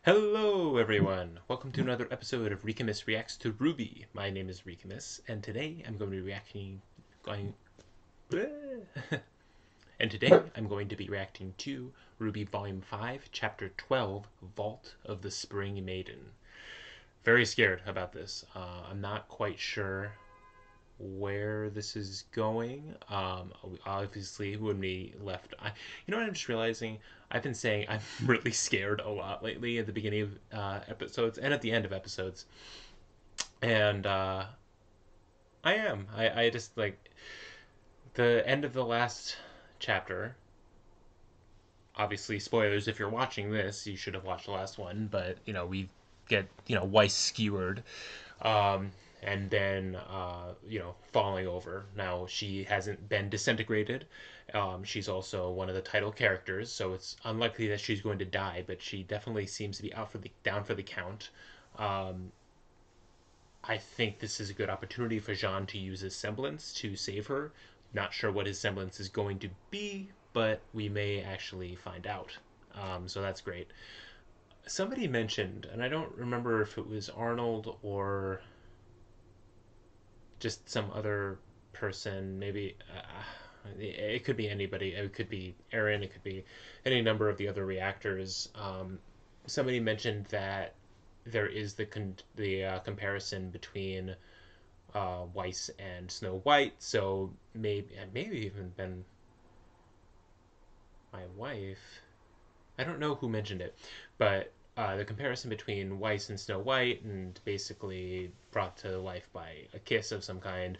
Hello, everyone! Welcome to another episode of Ricamus Reacts to RWBY. My name is Ricamus, and today I'm going to be reacting to RWBY Volume 5, Chapter 12, Vault of the Spring Maiden. Very scared about this. I'm not quite sure where this is going. Obviously, when we left, you know what I'm just realizing? I've been saying I'm really scared a lot lately at the beginning of episodes and at the end of episodes, and I am. I just like the end of the last chapter. Obviously, spoilers. If you're watching this, you should have watched the last one. But we get Weiss skewered. And then falling over. Now she hasn't been disintegrated. She's also one of the title characters, so it's unlikely that she's going to die, but she definitely seems to be down for the count. Um, I think this is a good opportunity for Jaune to use his semblance to save her. Not sure what his semblance is going to be, but we may actually find out. So that's great. Somebody mentioned, and I don't remember if it was Arnold or just some other person, maybe it could be anybody. It could be Aaron. It could be any number of the other reactors. Somebody mentioned that there is the comparison between Weiss and Snow White. So maybe even been my wife. I don't know who mentioned it, but the comparison between Weiss and Snow White, and basically brought to life by a kiss of some kind.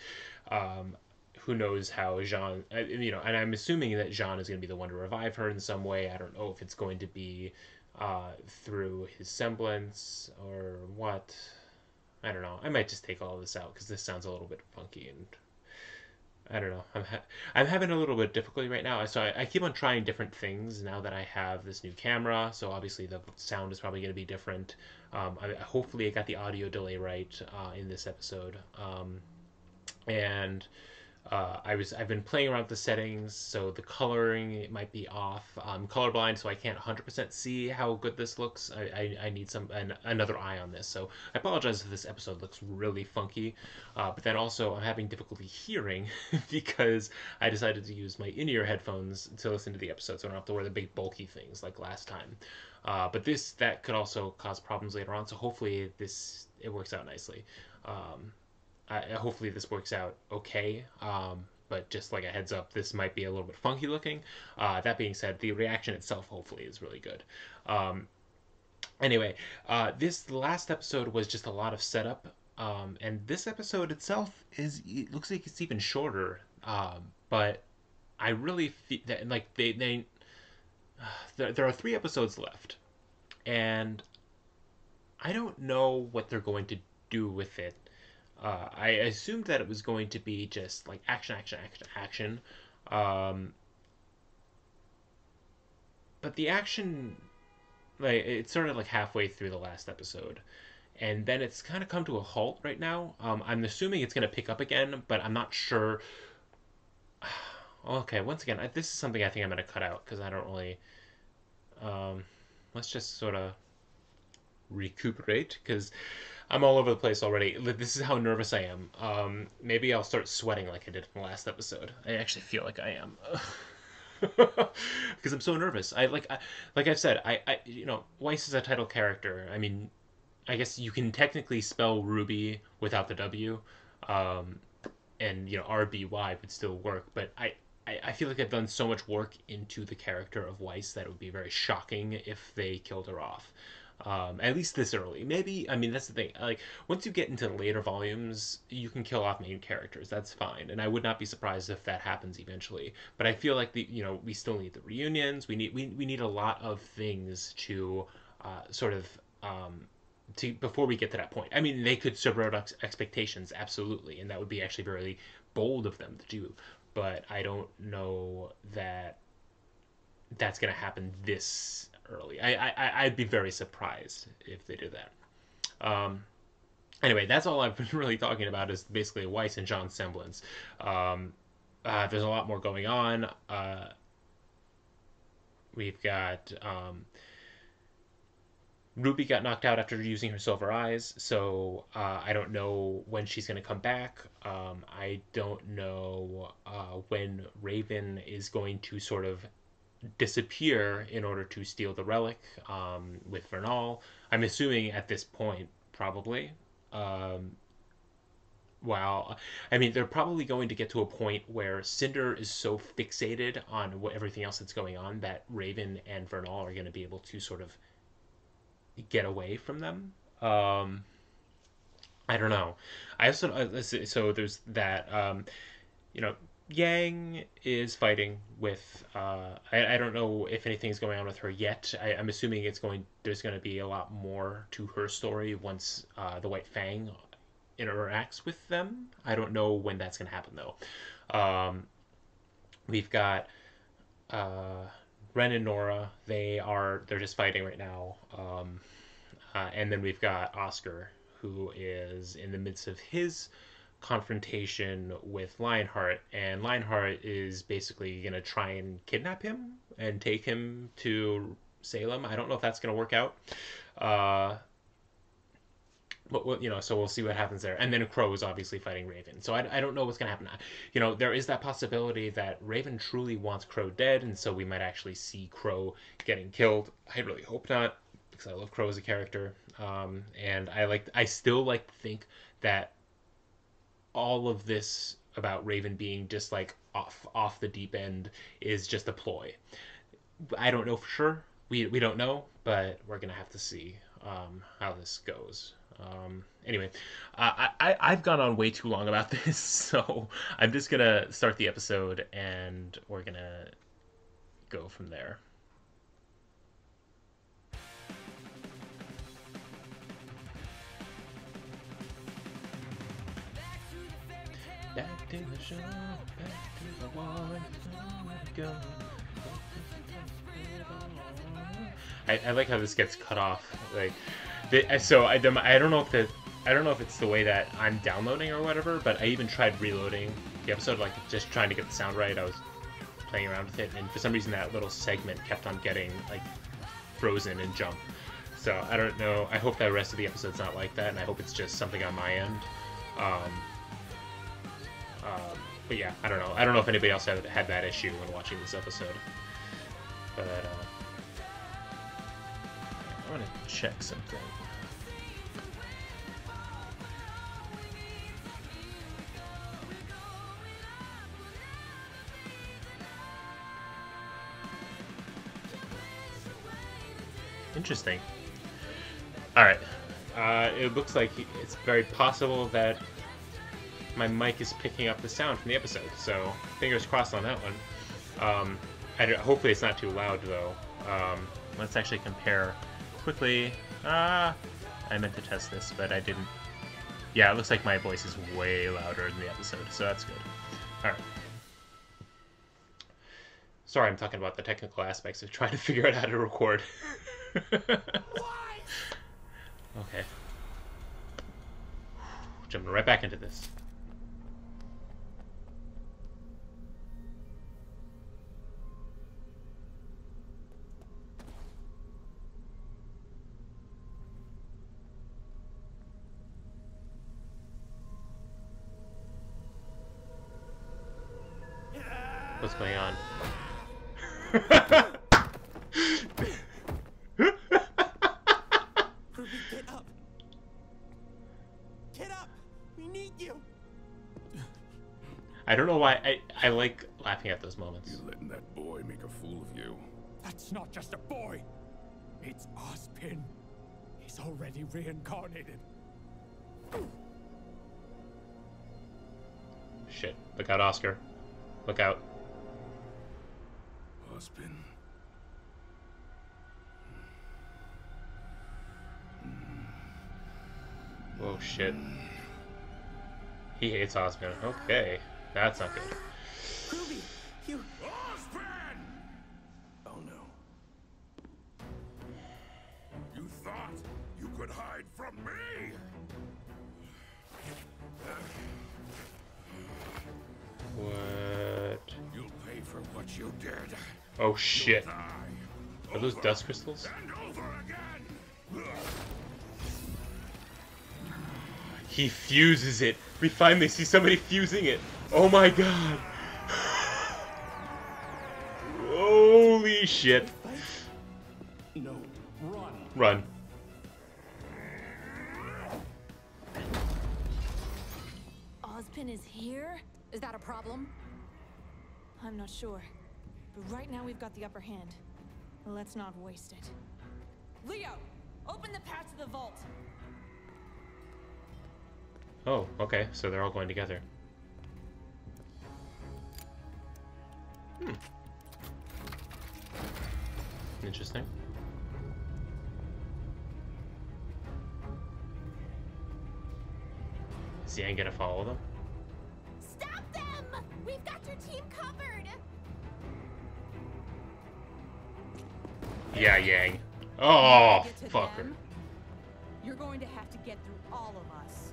Um, who knows how Jaune, and I'm assuming that Jaune is going to be the one to revive her in some way. I don't know if it's going to be through his semblance or what. I don't know. I might just take all of this out because this sounds a little bit funky, and I don't know. I'm having a little bit of difficulty right now. So I keep on trying different things now that I have this new camera. So obviously the sound is probably going to be different. Hopefully I got the audio delay right in this episode. And I've been playing around with the settings, so the coloring it might be off. I'm colorblind, so I can't 100% see how good this looks. I need another eye on this, so I apologize if this episode looks really funky. But then also I'm having difficulty hearing because I decided to use my in-ear headphones to listen to the episode, so I don't have to wear the big bulky things like last time. But that could also cause problems later on, so hopefully it works out nicely. Hopefully this works out okay. But just like a heads up, this might be a little bit funky looking. That being said, the reaction itself hopefully is really good. Anyway, this last episode was just a lot of setup, and this episode itself it looks like it's even shorter. But I really feel that like there are 3 episodes left, and I don't know what they're going to do with it. I assumed that it was going to be just like action, action, action, action. Um, but the action, like, it's sort of like halfway through the last episode. And then it's kind of come to a halt right now. I'm assuming it's going to pick up again, but I'm not sure. Okay, once again, this is something I think I'm going to cut out because I don't really. Um, let's just sort of recuperate because I'm all over the place already. This is how nervous I am. Maybe I'll start sweating like I did in the last episode. I actually feel like I am. Because I'm so nervous. Like I've said, Weiss is a title character. I mean, I guess you can technically spell Ruby without the W, um, and RBY would still work. But I feel like I've done so much work into the character of Weiss that it would be very shocking if they killed her off. At least this early. Maybe, I mean, that's the thing. Like, once you get into later volumes, you can kill off main characters. That's fine. And I would not be surprised if that happens eventually. But I feel like we still need the reunions. We need a lot of things to sort of before we get to that point. I mean, they could subvert expectations, absolutely, and that would be actually very bold of them to do. But I don't know that that's going to happen this early. I'd be very surprised if they do that. Anyway, that's all I've been really talking about is basically Weiss and Jaune's semblance. There's a lot more going on. We've got RWBY got knocked out after using her silver eyes, so I don't know when she's going to come back. I don't know when Raven is going to sort of disappear in order to steal the relic with Vernal. I'm assuming at this point, probably. Well, I mean, they're probably going to get to a point where Cinder is so fixated on everything else that's going on that Raven and Vernal are going to be able to sort of get away from them. I don't know. I also so there's that. You know, Yang is fighting with. I don't know if anything's going on with her yet. I'm assuming there's going to be a lot more to her story once the White Fang interacts with them. I don't know when that's going to happen though. We've got Ren and Nora. They're just fighting right now. And then we've got Oscar, who is in the midst of his confrontation with Lionheart, and Lionheart is basically going to try and kidnap him and take him to Salem. I don't know if that's going to work out. But you know, so we'll see what happens there. And then Crow is obviously fighting Raven. So I don't know what's going to happen. You know, there is that possibility that Raven truly wants Crow dead, and so we might actually see Crow getting killed. I really hope not, because I love Crow as a character. And I still like to think that all of this about Raven being just like off the deep end is just a ploy. I don't know for sure. We don't know, but we're gonna have to see how this goes. Anyway, I've gone on way too long about this, so I'm just gonna start the episode and we're gonna go from there. Back to the show, back to the one, go. I like how this gets cut off. Like, so I don't know if it's the way that I'm downloading or whatever, but I even tried reloading the episode, like just trying to get the sound right. I was playing around with it, and for some reason that little segment kept on getting like frozen and jump. So I don't know. I hope that the rest of the episode's not like that, and I hope it's just something on my end. But yeah, I don't know. I don't know if anybody else had that issue when watching this episode. But I want to check something. Interesting. Alright. It looks like it's very possible that my mic is picking up the sound from the episode, so fingers crossed on that one. Hopefully it's not too loud, though. Let's actually compare quickly. I meant to test this, but I didn't. Yeah, it looks like my voice is way louder in the episode, so that's good. Alright. Sorry, I'm talking about the technical aspects of trying to figure out how to record. Okay. Jumping right back into this. What's going on? Get up! Get up! We need you! I don't know why I like laughing at those moments. You're letting that boy make a fool of you. That's not just a boy! It's Ozpin. He's already reincarnated. Shit. Look out, Oscar. Look out. Ozpin. Oh shit. He hates Ozpin. Okay. That's not good. RWBY, you... Ozpin! Oh no. You thought you could hide from me? What? You'll pay for what you did. Oh shit. Die. Are those dust crystals? And over again. He fuses it. We finally see somebody fusing it. Oh my god. Holy shit. No, run. Run. Ozpin is here? Is that a problem? I'm not sure. But right now we've got the upper hand. Let's not waste it. Leo, open the path to the vault. Oh, okay. So they're all going together. Interesting. Is Yang gonna follow them? Stop them! We've got your team covered! Yeah, Yang. Oh, fucker. You're going to have to get through all of us.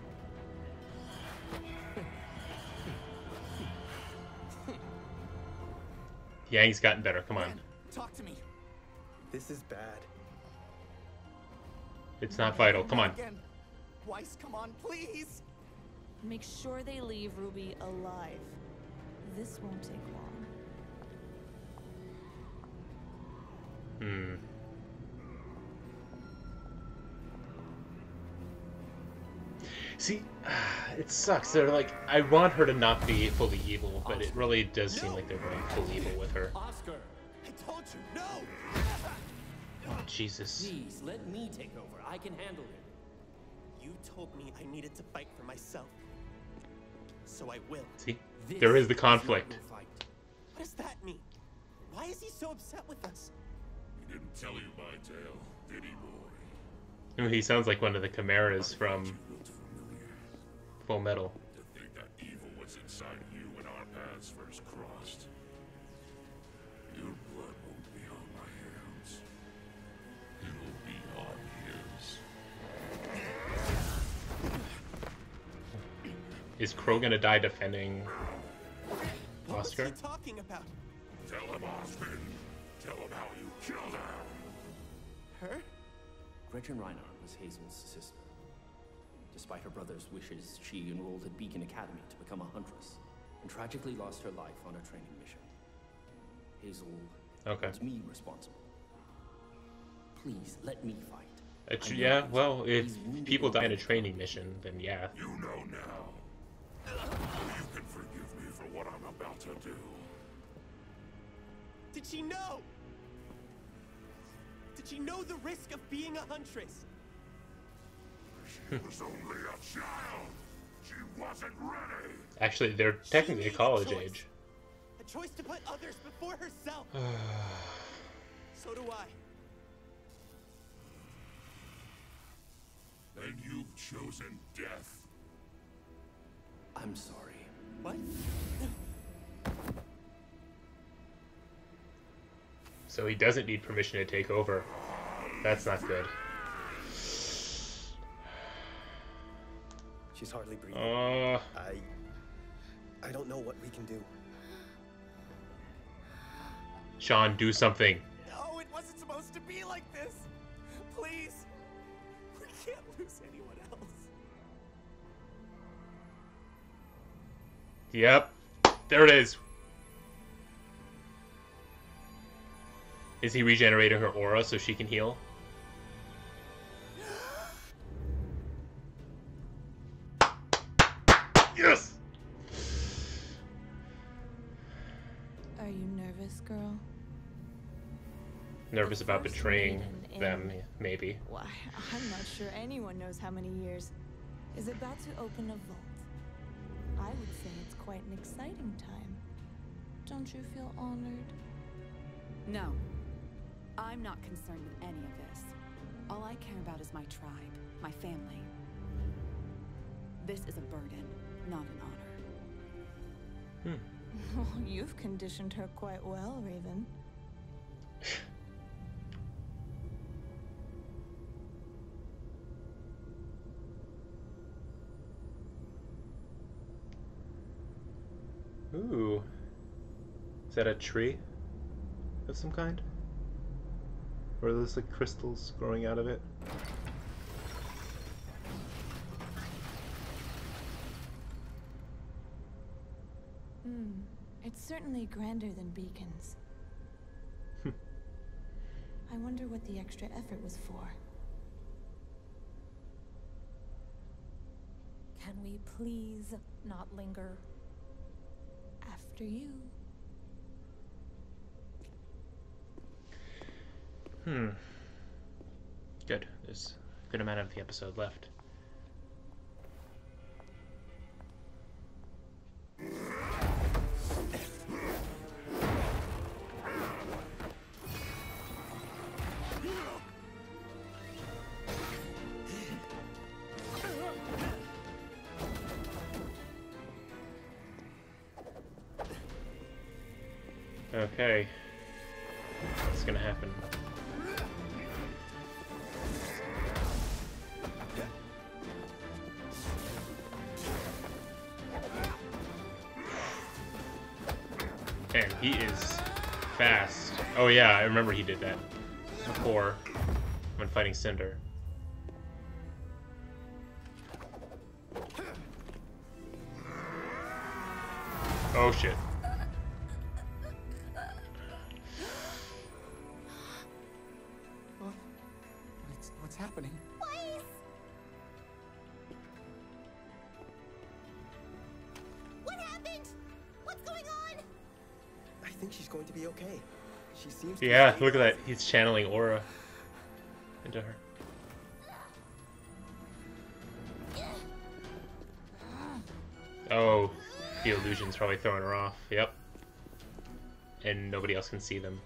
Yang's gotten better. Come on. Man, talk to me. This is bad. It's not vital. Come on. Again. Weiss, come on, please. Make sure they leave RWBY alive. This won't take long. See, it sucks. They're like, I want her to not be fully evil, but it really does seem like they're going full evil with her. Oscar, I told you, no! Jesus. Please, let me take over. I can handle it. You told me I needed to fight for myself. So I will. See, This there is the not conflict. your fight. What does that mean? Why is he so upset with us? He didn't tell you my tale, did he, boy? Oh, he sounds like one of the Chimeras from You looked familiar. Full Metal. To think that evil was inside of you when our paths first crossed. Your blood won't be on my hands. It'll be on his. Is Crow gonna die defending Oscar? What's he talking about? Tell him, Ozpin. Tell him how you killed her. Her? Gretchen Reinhardt was Hazel's sister. Despite her brother's wishes, she enrolled at Beacon Academy to become a huntress, and tragically lost her life on a training mission. Hazel holds me responsible. Please, let me fight. Yeah, well, if people die in a training mission, then yeah. You know now. You can forgive me for what I'm about to do. Did she know? Did she know the risk of being a huntress? She was only a child. She wasn't ready. Actually, they're technically college age. A choice to put others before herself. So do I. And you've chosen death. I'm sorry. What? So he doesn't need permission to take over. That's not good. She's hardly breathing. Uh, I don't know what we can do. Sean, do something. No, it wasn't supposed to be like this. Please. We can't lose anyone else. Yep. There it is. Is he regenerating her aura so she can heal? Yes! Are you nervous, girl? Nervous about betraying Maiden them, maybe. Why, I'm not sure anyone knows how many years. Is about to open a vault. I would say it's quite an exciting time. Don't you feel honored? No. I'm not concerned with any of this. All I care about is my tribe, my family. This is a burden, not an honor. Well, you've conditioned her quite well, Raven. Ooh. Is that a tree of some kind? Or are those like crystals growing out of it? It's certainly grander than beacons. I wonder what the extra effort was for. Can we please not linger? After you. Good. There's a good amount of the episode left. Okay. What's gonna happen? Man, he is fast. Oh yeah, I remember he did that before when fighting Cinder. Oh shit. What's happening? What happened? What's going on? I think she's going to be okay. She seems to Yeah, be look at that. He's channeling aura into her. Oh, the illusion's probably throwing her off. Yep. And nobody else can see them.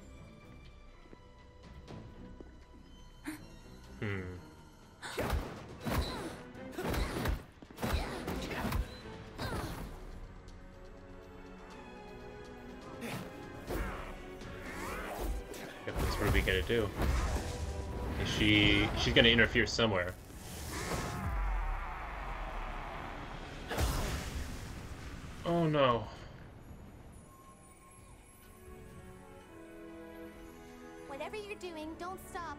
What's RWBY gonna do? She's gonna interfere somewhere. Oh no. Whatever you're doing, don't stop.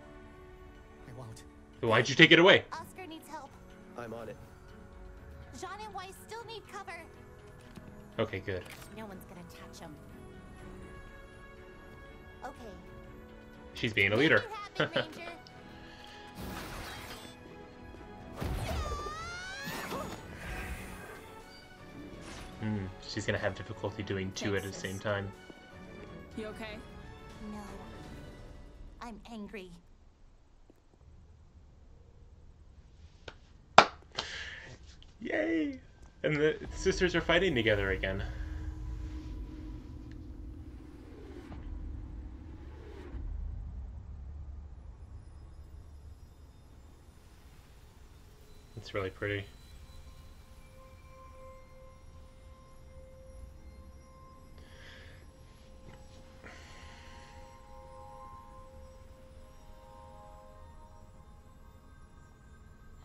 I won't. Why'd you take it away? Oscar needs help. I'm on it. Jaune and Weiss still need cover. Okay, good. No one's gonna touch him. Okay. She's being a leader. You have it, Ranger. She's gonna have difficulty doing two at the same time. You okay? No. I'm angry. Yay! And the sisters are fighting together again. It's really pretty.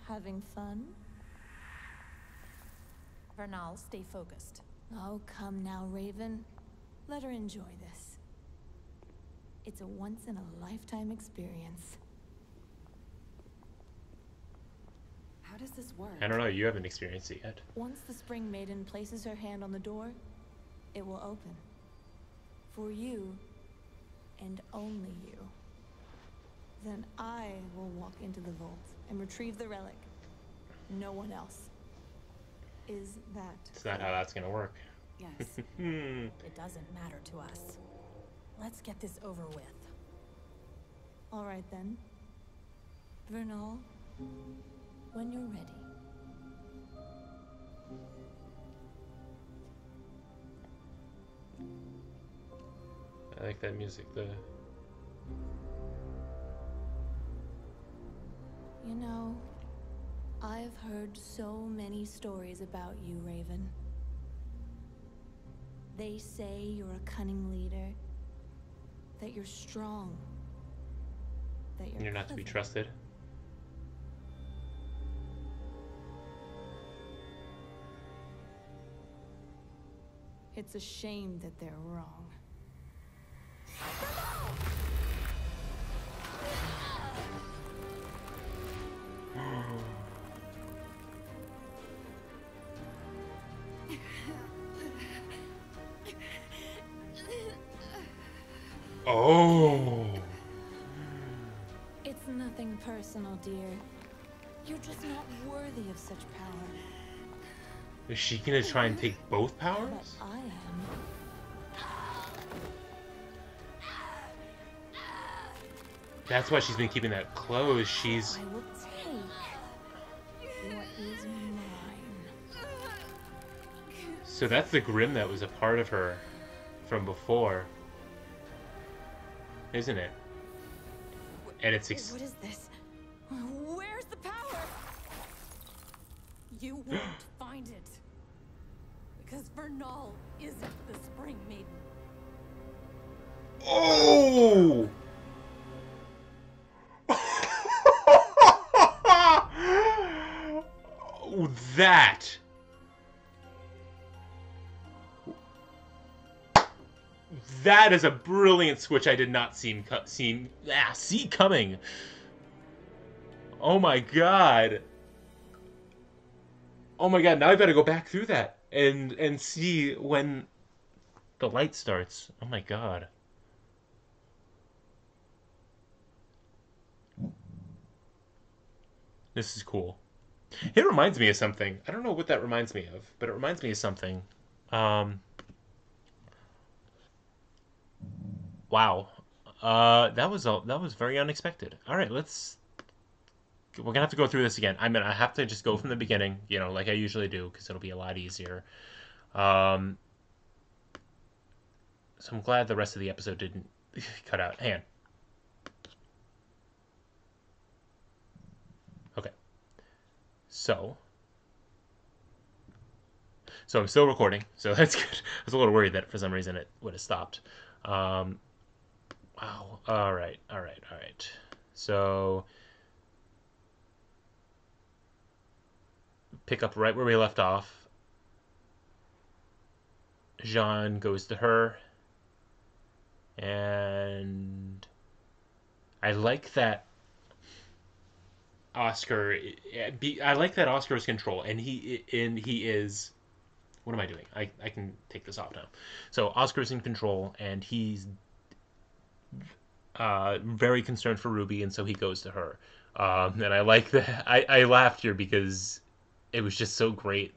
Having fun? Vernal, stay focused. Oh, come now, Raven. Let her enjoy this. It's a once-in-a-lifetime experience. How does this work? I don't know, you haven't experienced it yet. Once the Spring Maiden places her hand on the door, it will open. For you, and only you. Then I will walk into the vault and retrieve the relic. No one else. Is that... It's not how that's gonna work. Yes. It doesn't matter to us. Let's get this over with. All right then. Vernal, when you're ready. I like that music. You know, I've heard so many stories about you, Raven. They say you're a cunning leader, that you're strong, that You're not to be clever. trusted. It's a shame that they're wrong. Oh. It's nothing personal, dear. You're just not worthy of such power. Is she gonna try and take both powers? But I am. That's why she's been keeping that closed. She's... I will take what is mine. So that's the Grimm that was a part of her from before. Isn't it? And it's... What is this? Where's the power? You won't find it. Because Vernal isn't the Spring Maiden. Oh! Oh, that! That is a brilliant switch I did not see coming. Oh my god. Oh my god, now I better go back through that and see when the light starts. Oh my god. This is cool. It reminds me of something. I don't know what that reminds me of, but it reminds me of something. Wow. That was very unexpected. All right, we're gonna have to go through this again. I mean, I have to just go from the beginning, you know, like I usually do, because it'll be a lot easier. So I'm glad the rest of the episode didn't cut out. Hang on. Okay. So I'm still recording, so that's good. I was a little worried that for some reason it would have stopped. Wow. All right. So pick up right where we left off. Jaune goes to her, and I like that Oscar. I like that Oscar is control, and he is. What am I doing? I can take this off now. So Oscar's in control, and he's very concerned for RWBY, and so he goes to her. And I like that. I laughed here because it was just so great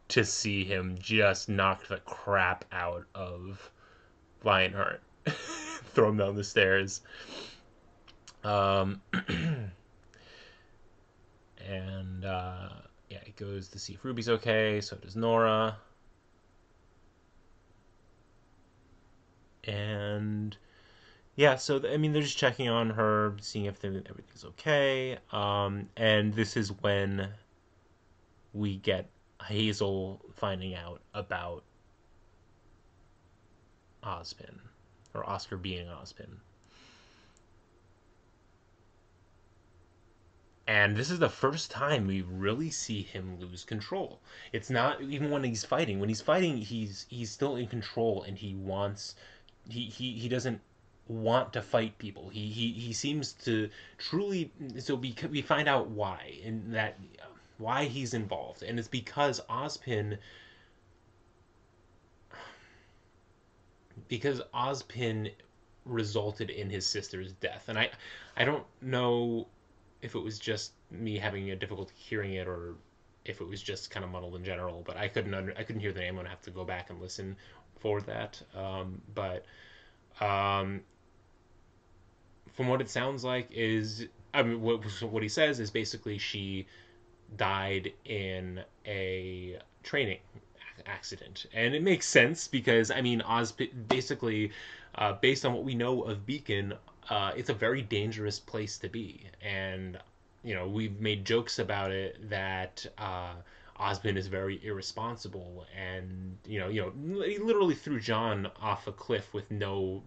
to see him just knock the crap out of Lionheart. Throw him down the stairs. And yeah, he goes to see if RWBY's okay. So does Nora. And yeah, so I mean, they're just checking on her, seeing if everything's okay. And this is when we get Hazel finding out about Ozpin, or Oscar being Ozpin. And this is the first time we really see him lose control. It's not even when he's fighting. When he's fighting, he's still in control, and he wants. He doesn't want to fight people. He seems to truly. So we find out why, and that why he's involved, and it's because Ozpin. Because Ozpin resulted in his sister's death, and I don't know if it was just me having a difficulty hearing it, or if it was just kind of muddled in general. But I couldn't hear the name. I'm gonna have to go back and listen for that. But from what it sounds like is, I mean, what he says is basically she died in a training accident, and it makes sense because I mean, basically, based on what we know of Beacon, it's a very dangerous place to be, and you know, we've made jokes about it that Ozpin is very irresponsible, and you know, he literally threw Jaune off a cliff with no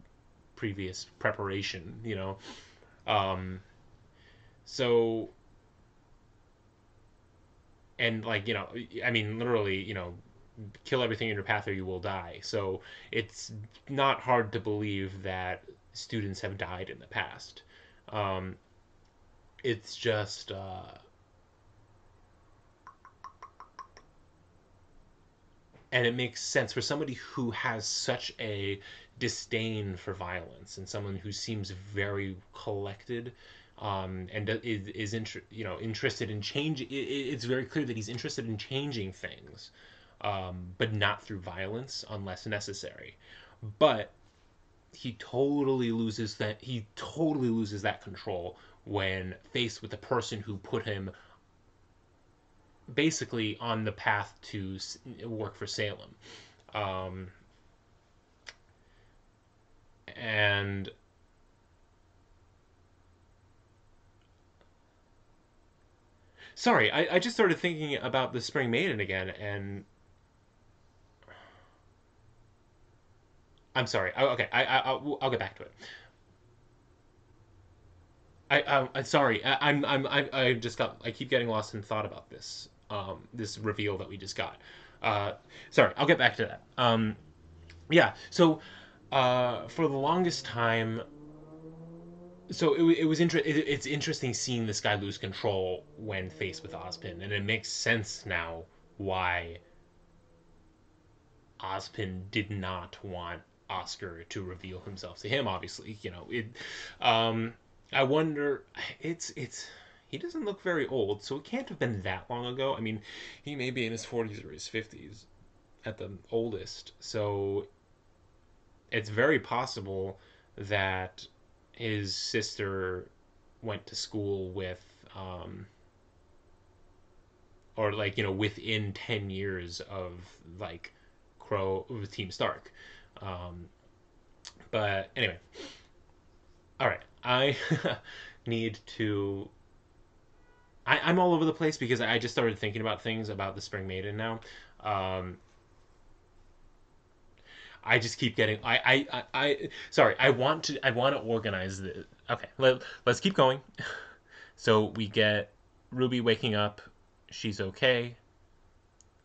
previous preparation, you know. So, and like, you know, I mean, literally, you know, kill everything in your path or you will die. So it's not hard to believe that students have died in the past. It's just and it makes sense for somebody who has such a disdain for violence, and someone who seems very collected, and is interested in change. It's very clear that he's interested in changing things, but not through violence unless necessary. But he totally loses that control when faced with the person who put him basically on the path to work for Salem. And sorry, I just started thinking about the Spring Maiden again, and I'm sorry. Okay, I'll get back to it. I'm sorry. I keep getting lost in thought about this. This reveal that we just got. Sorry, I'll get back to that. Yeah. So, for the longest time, so it's interesting seeing this guy lose control when faced with Ozpin, and it makes sense now why Ozpin did not want Oscar to reveal himself to him. Obviously, I wonder. He doesn't look very old, so it can't have been that long ago. I mean, he may be in his 40s or his 50s at the oldest. So it's very possible that his sister went to school with, or like, within 10 years of like Crow with Team Stark. But anyway, all right. I need to. I'm all over the place because I just started thinking about things about the Spring Maiden now. I just keep getting. Sorry. I want to organize the. Okay, let's keep going. So we get Ruby waking up. She's okay.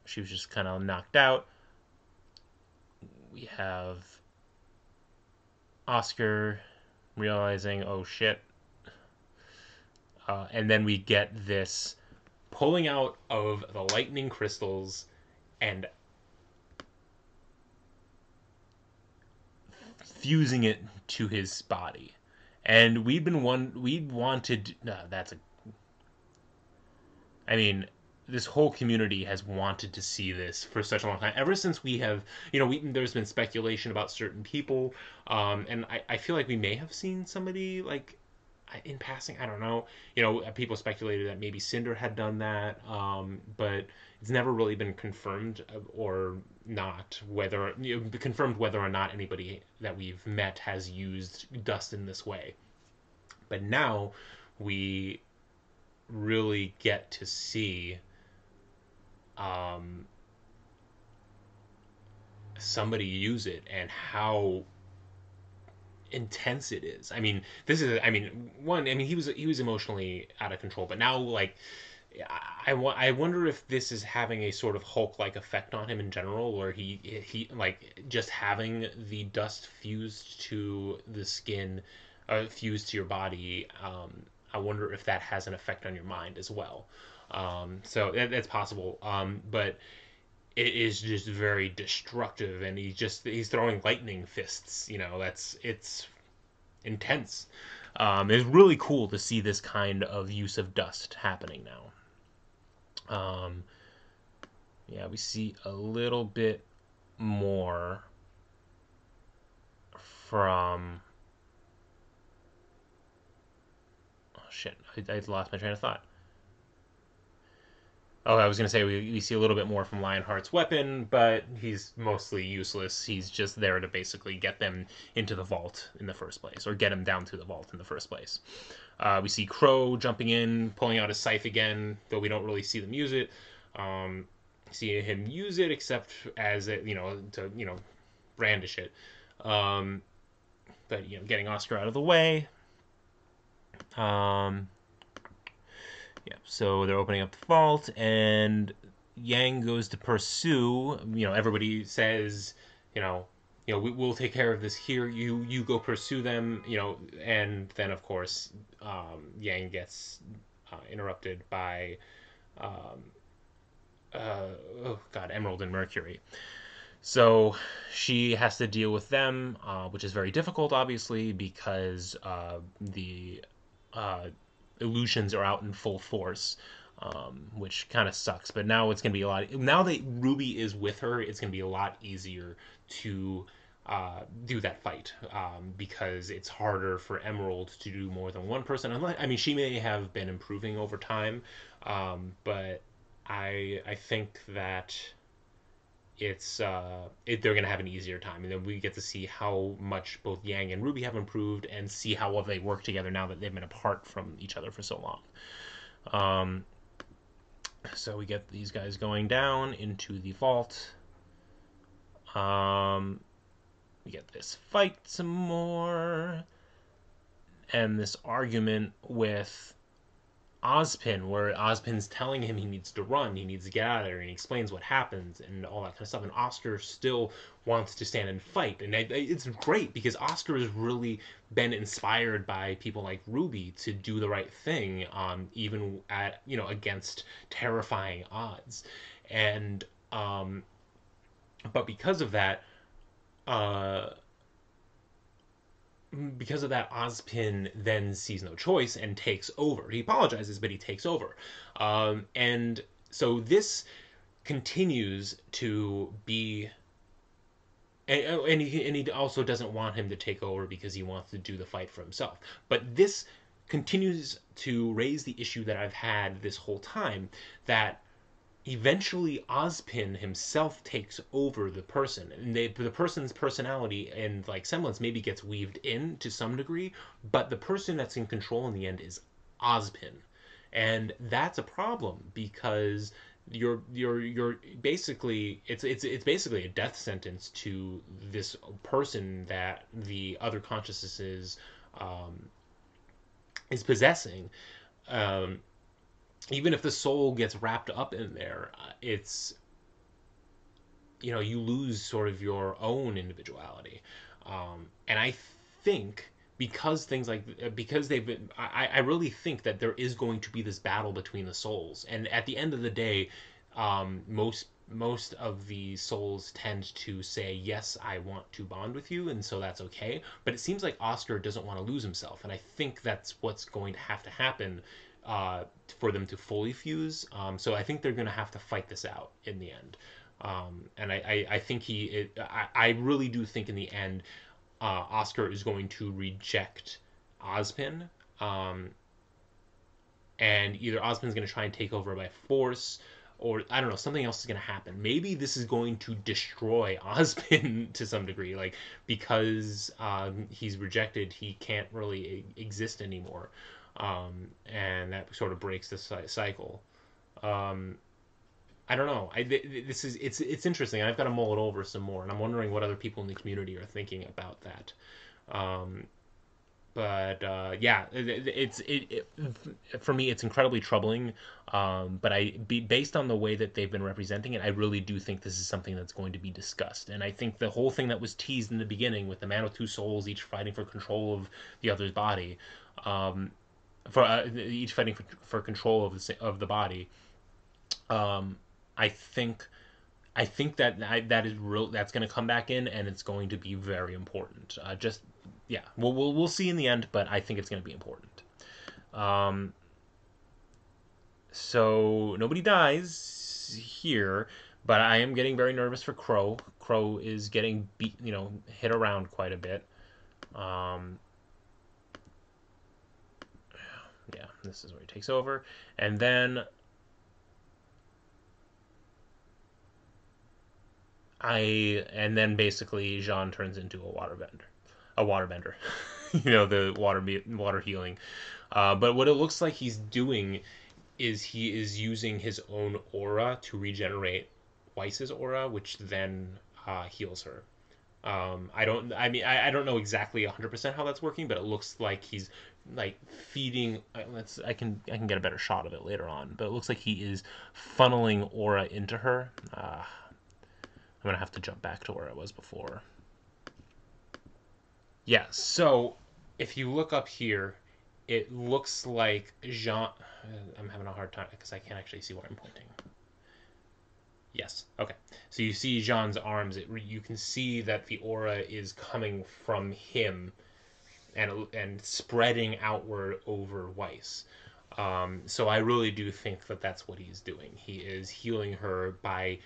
She was just kind of knocked out. We have Oscar realizing, oh shit. And then we get this pulling out of the lightning crystals and fusing it to his body. And this whole community has wanted to see this for such a long time. Ever since we have, there's been speculation about certain people, and I feel like we may have seen somebody like in passing. I don't know. People speculated that maybe Cinder had done that, but it's never really been confirmed or not confirmed whether or not anybody that we've met has used dust in this way. But now we really get to see somebody use it and how intense it is. He was emotionally out of control, but now, like, I wonder if this is having a sort of Hulk-like effect on him in general, where he like just having the dust fused to the skin, fused to your body. I wonder if that has an effect on your mind as well. So that's possible. But it is just very destructive, and he's throwing lightning fists. It's intense. It's really cool to see this kind of use of dust happening now. Yeah, we see a little bit more from. Oh shit! I lost my train of thought. Oh, I was going to say we see a little bit more from Lionheart's weapon, but he's mostly useless. He's just there to basically get them into the vault in the first place, or get him down to the vault in the first place. We see Crow jumping in, pulling out his scythe again, though we don't really see them use it. See him use it, except as to brandish it. But getting Oscar out of the way. Yeah, so they're opening up the vault, and Yang goes to pursue. Everybody says, we'll take care of this here. You go pursue them. And then of course, Yang gets interrupted by, Emerald and Mercury. So she has to deal with them, which is very difficult, obviously, because the illusions are out in full force, which kind of sucks. But now it's going to be a lot. Now that Ruby is with her, it's going to be a lot easier to do that fight, because it's harder for Emerald to do more than one person. I mean, she may have been improving over time, but I think that they're going to have an easier time, and then we get to see how much both Yang and Ruby have improved, and see how well they work together now that they've been apart from each other for so long. So we get these guys going down into the vault. We get this fight some more, and this argument with Ozpin, where Ozpin's telling him he needs to run, he needs to get out of there, and he explains what happens and all that kind of stuff. And Oscar still wants to stand and fight, and it's great because Oscar has really been inspired by people like Ruby to do the right thing, even at against terrifying odds. And but because of that, Ozpin then sees no choice and takes over. He apologizes, but he takes over. And so this continues to be... And he also doesn't want him to take over because he wants to do the fight for himself. But this continues to raise the issue that I've had this whole time, that eventually Ozpin himself takes over the person, and the person's personality and semblance maybe gets weaved in to some degree, but the person that's in control in the end is Ozpin. And that's a problem, because you're basically it's basically a death sentence to this person that the other consciousness is possessing. Even if the soul gets wrapped up in there, it's you lose sort of your own individuality. And I think because they've been, I really think that there is going to be this battle between the souls, and at the end of the day, most of the souls tend to say, yes, I want to bond with you, and so that's okay. But it seems like Oscar doesn't want to lose himself, and I think that's what's going to have to happen for them to fully fuse. So I think they're going to have to fight this out in the end. And I think I really do think in the end, Oscar is going to reject Ozpin, and either Ozpin's going to try and take over by force, or I don't know, something else is going to happen. Maybe this is going to destroy Ozpin to some degree, because he's rejected, he can't really exist anymore. And that sort of breaks the cycle. I don't know. It's interesting. I've got to mull it over some more, and I'm wondering what other people in the community are thinking about that. Yeah, for me, it's incredibly troubling. But based on the way that they've been representing it, I really do think this is something that's going to be discussed. And I think the whole thing that was teased in the beginning with the man with two souls, each fighting for control of the other's body, each fighting for control of the body. I think that is real. That's going to come back in, and it's going to be very important. Yeah, we'll see in the end, but I think it's going to be important. So nobody dies here, but I am getting very nervous for Crow. Crow is getting hit around quite a bit. Yeah, this is where he takes over, and then basically Jaune turns into a waterbender. The water healing. But what it looks like he's doing is he is using his own aura to regenerate Weiss's aura, which then heals her. I don't know exactly 100% how that's working, but it looks like he's feeding. I can get a better shot of it later on, but it looks like he is funneling aura into her. I'm gonna have to jump back to where I was before. Yeah, so if you look up here, it looks like Jaune... I'm having a hard time because I can't actually see where I'm pointing. Yes. Okay. So you see Jaune's arms. You can see that the aura is coming from him and spreading outward over Weiss. So I really do think that that's what he's doing. He is healing her by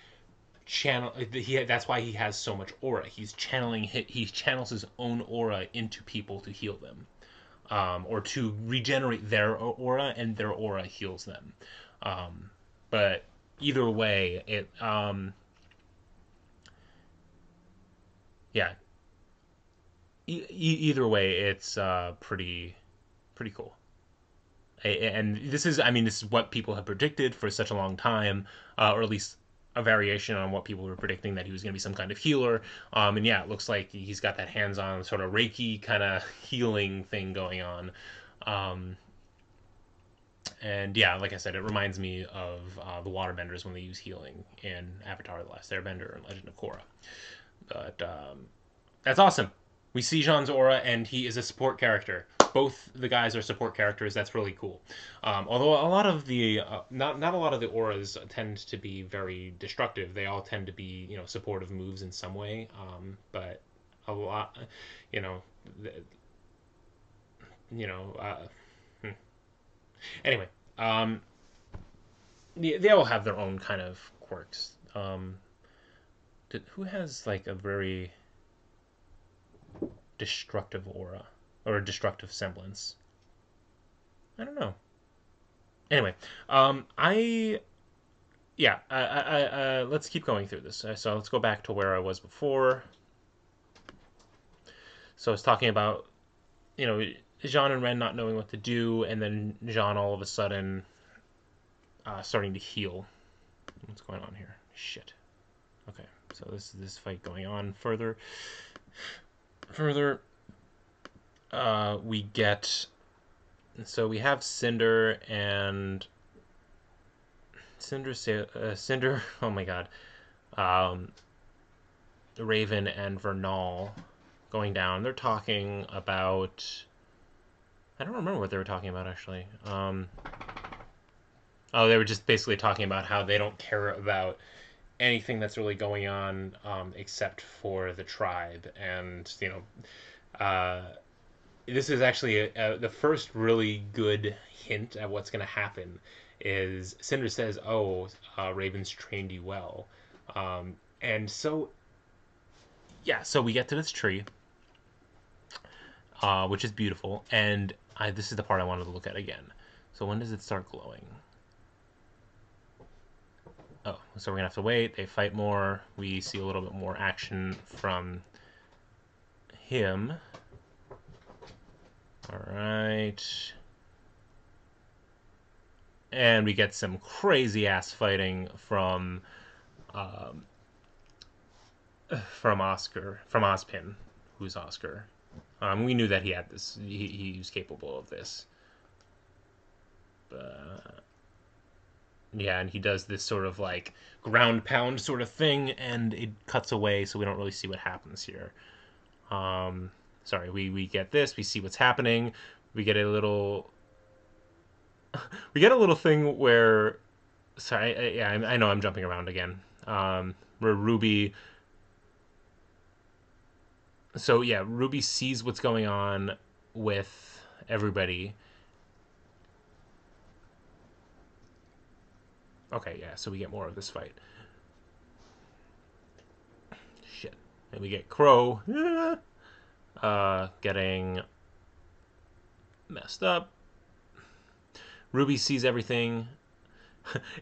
that's why he has so much aura. He channels his own aura into people to heal them, or to regenerate their aura, and their aura heals them. But either way, yeah. Either way, it's pretty cool. And this is, I mean, this is what people have predicted for such a long time, or at least a variation on what people were predicting, that he was going to be some kind of healer. And yeah, it looks like he's got that hands-on sort of Reiki kind of healing thing going on. And yeah, like I said, it reminds me of the waterbenders when they use healing in Avatar: The Last Airbender and Legend of Korra. But that's awesome. We see Jaune's aura, and he is a support character. Both the guys are support characters. That's really cool. Although a lot of the not a lot of the auras tend to be very destructive. They all tend to be, you know, supportive moves in some way. But a lot, you know, you know. Anyway, they all have their own kind of quirks. Who has like a very destructive aura or a destructive semblance? I don't know. Anyway, let's keep going through this. So let's go back to where I was before. So I was talking about, you know, Jaune and Ren not knowing what to do, and then Jaune all of a sudden starting to heal. What's going on here? Shit. Okay, so this fight going on further. We get, so we have Cinder. Oh my god, Raven and Vernal going down. They're talking about, I don't remember what they were talking about, actually. Oh, they were just basically talking about how they don't care about anything that's really going on, except for the tribe. And, you know, this is actually the first really good hint at what's going to happen. Is Cinder says, oh, Raven's trained you well. And so, yeah, so we get to this tree, which is beautiful. And this is the part I wanted to look at again. So when does it start glowing? Oh, so we're going to have to wait. They fight more. We see a little bit more action from him. Alright. And we get some crazy-ass fighting from Ozpin, who's Oscar. We knew that he had this. He was capable of this. But yeah, and he does this sort of like ground pound sort of thing, and it cuts away, so we don't really see what happens here. Sorry, we get this. We see what's happening. We get a little thing where, sorry, I know I'm jumping around again. Where Ruby. So yeah, Ruby sees what's going on with everybody. Okay, yeah, so we get more of this fight. Shit. And we get Crow getting messed up. Ruby sees everything.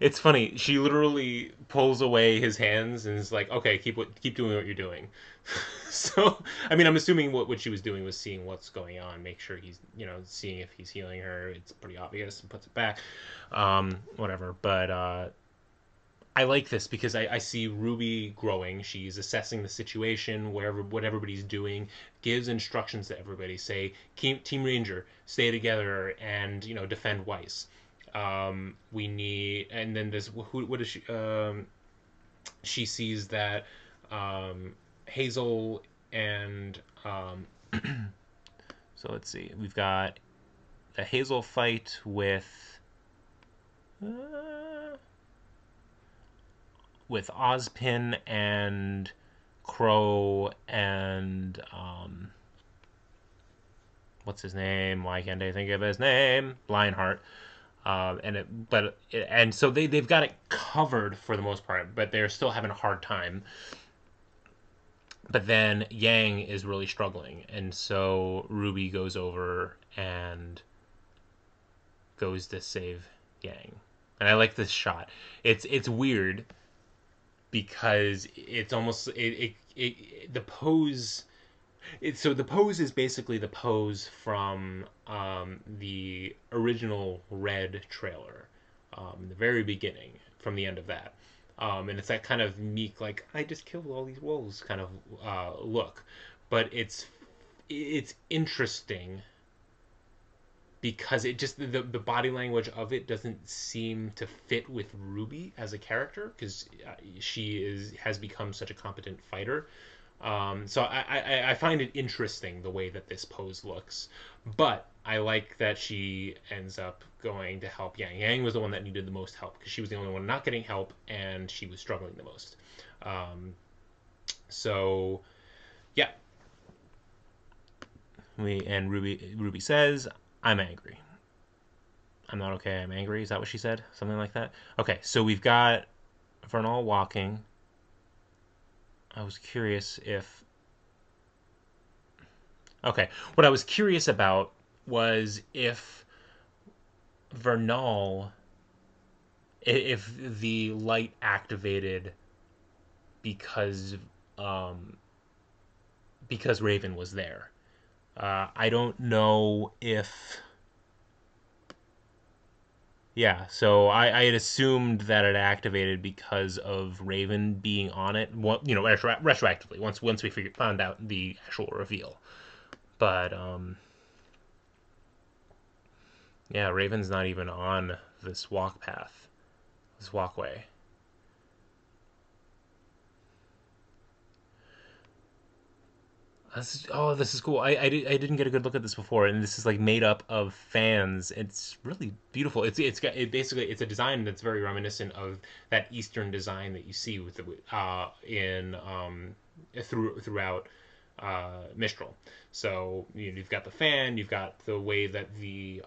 It's funny. She literally pulls away his hands and is like, "Okay, keep doing what you're doing." So, I mean, I'm assuming what she was doing was seeing what's going on, make sure he's, you know, seeing if he's healing her. It's pretty obvious, and puts it back. Whatever. But I like this because I see Ruby growing. She's assessing the situation, what everybody's doing, gives instructions to everybody. Say, Team Ranger, stay together, and, you know, defend Weiss. We need, and then there's what is she? She sees that Hazel and so let's see. We've got a Hazel fight with with Ozpin and Crow and what's his name? Why can't I think of his name? Lionheart. And so they've got it covered for the most part, but they're still having a hard time. But then Yang is really struggling, and so RWBY goes over and goes to save Yang. And I like this shot. It's weird because it's almost the pose. So the pose is basically the pose from the original Red trailer, the very beginning, from the end of that. And it's that kind of meek, like, I just killed all these wolves kind of look. But it's interesting because it just, the body language of it doesn't seem to fit with RWBY as a character, because she has become such a competent fighter. So I find it interesting the way that this pose looks, but I like that she ends up going to help Yang. Yang was the one that needed the most help because she was the only one not getting help, and she was struggling the most. So yeah, RWBY says, "I'm angry. I'm not okay. I'm angry." Is that what she said? Something like that. Okay, so we've got Vernal walking. I was curious if... Okay, what I was curious about was if Vernal... If the light activated because Raven was there. I don't know if... Yeah, so I had assumed that it activated because of Raven being on it, retroactively, once we found out the actual reveal. But, yeah, Raven's not even on this this walkway. This is cool. I didn't get a good look at this before, and this is like made up of fans. It's really beautiful. It's basically a design that's very reminiscent of that Eastern design that you see with throughout Mistral. So you've got the fan, you've got the way that the